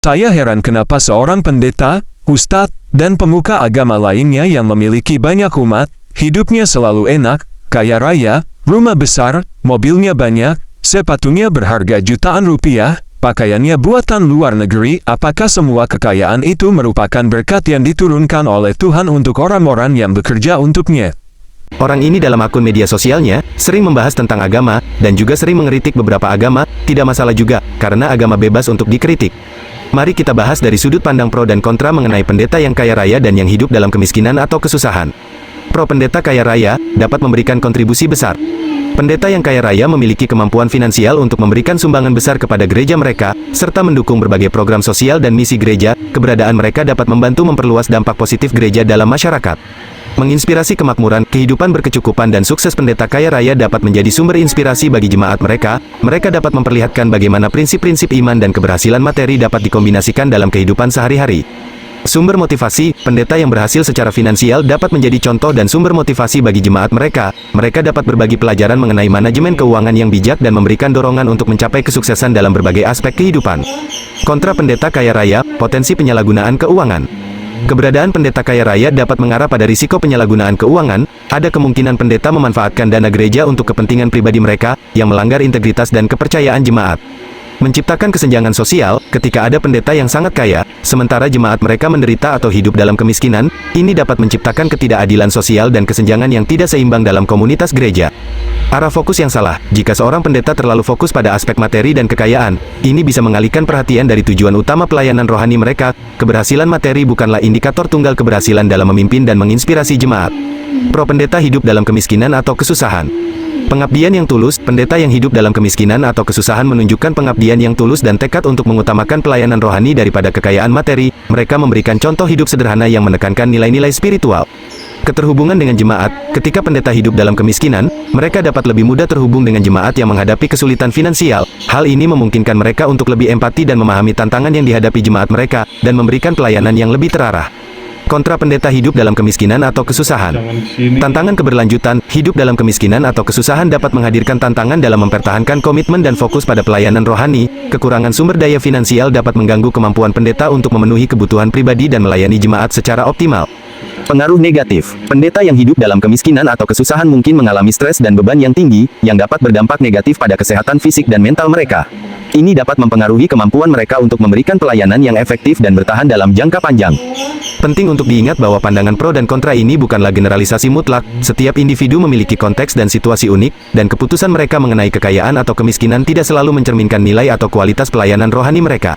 Saya heran kenapa seorang pendeta, ustadz, dan pemuka agama lainnya yang memiliki banyak umat, hidupnya selalu enak, kaya raya, rumah besar, mobilnya banyak, sepatunya berharga jutaan rupiah, pakaiannya buatan luar negeri. Apakah semua kekayaan itu merupakan berkat yang diturunkan oleh Tuhan untuk orang-orang yang bekerja untuknya? Orang ini dalam akun media sosialnya, sering membahas tentang agama, dan juga sering mengkritik beberapa agama. Tidak masalah juga, karena agama bebas untuk dikritik. Mari kita bahas dari sudut pandang pro dan kontra mengenai pendeta yang kaya raya dan yang hidup dalam kemiskinan atau kesusahan. Pro pendeta kaya raya, dapat memberikan kontribusi besar. Pendeta yang kaya raya memiliki kemampuan finansial untuk memberikan sumbangan besar kepada gereja mereka, serta mendukung berbagai program sosial dan misi gereja. Keberadaan mereka dapat membantu memperluas dampak positif gereja dalam masyarakat. Menginspirasi kemakmuran, kehidupan berkecukupan dan sukses. Pendeta kaya raya dapat menjadi sumber inspirasi bagi jemaat mereka. Mereka dapat memperlihatkan bagaimana prinsip-prinsip iman dan keberhasilan materi dapat dikombinasikan dalam kehidupan sehari-hari. Sumber motivasi, pendeta yang berhasil secara finansial dapat menjadi contoh dan sumber motivasi bagi jemaat mereka. Mereka dapat berbagi pelajaran mengenai manajemen keuangan yang bijak dan memberikan dorongan untuk mencapai kesuksesan dalam berbagai aspek kehidupan. Kontra pendeta kaya raya, potensi penyalahgunaan keuangan. Keberadaan pendeta kaya raya dapat mengarah pada risiko penyalahgunaan keuangan. Ada kemungkinan pendeta memanfaatkan dana gereja untuk kepentingan pribadi mereka, yang melanggar integritas dan kepercayaan jemaat. Menciptakan kesenjangan sosial, ketika ada pendeta yang sangat kaya, sementara jemaat mereka menderita atau hidup dalam kemiskinan, ini dapat menciptakan ketidakadilan sosial dan kesenjangan yang tidak seimbang dalam komunitas gereja. Arah fokus yang salah, jika seorang pendeta terlalu fokus pada aspek materi dan kekayaan, ini bisa mengalihkan perhatian dari tujuan utama pelayanan rohani mereka. Keberhasilan materi bukanlah indikator tunggal keberhasilan dalam memimpin dan menginspirasi jemaat. Pro pendeta hidup dalam kemiskinan atau kesusahan. Pengabdian yang tulus, pendeta yang hidup dalam kemiskinan atau kesusahan menunjukkan pengabdian yang tulus dan tekad untuk mengutamakan pelayanan rohani daripada kekayaan materi. Mereka memberikan contoh hidup sederhana yang menekankan nilai-nilai spiritual. Keterhubungan dengan jemaat, ketika pendeta hidup dalam kemiskinan, mereka dapat lebih mudah terhubung dengan jemaat yang menghadapi kesulitan finansial. Hal ini memungkinkan mereka untuk lebih empati dan memahami tantangan yang dihadapi jemaat mereka, dan memberikan pelayanan yang lebih terarah. Kontra pendeta hidup dalam kemiskinan atau kesusahan. Tantangan keberlanjutan, hidup dalam kemiskinan atau kesusahan dapat menghadirkan tantangan dalam mempertahankan komitmen dan fokus pada pelayanan rohani. Kekurangan sumber daya finansial dapat mengganggu kemampuan pendeta untuk memenuhi kebutuhan pribadi dan melayani jemaat secara optimal. Pengaruh negatif. Pendeta yang hidup dalam kemiskinan atau kesusahan mungkin mengalami stres dan beban yang tinggi, yang dapat berdampak negatif pada kesehatan fisik dan mental mereka. Ini dapat mempengaruhi kemampuan mereka untuk memberikan pelayanan yang efektif dan bertahan dalam jangka panjang. Penting untuk diingat bahwa pandangan pro dan kontra ini bukanlah generalisasi mutlak. Setiap individu memiliki konteks dan situasi unik, dan keputusan mereka mengenai kekayaan atau kemiskinan tidak selalu mencerminkan nilai atau kualitas pelayanan rohani mereka.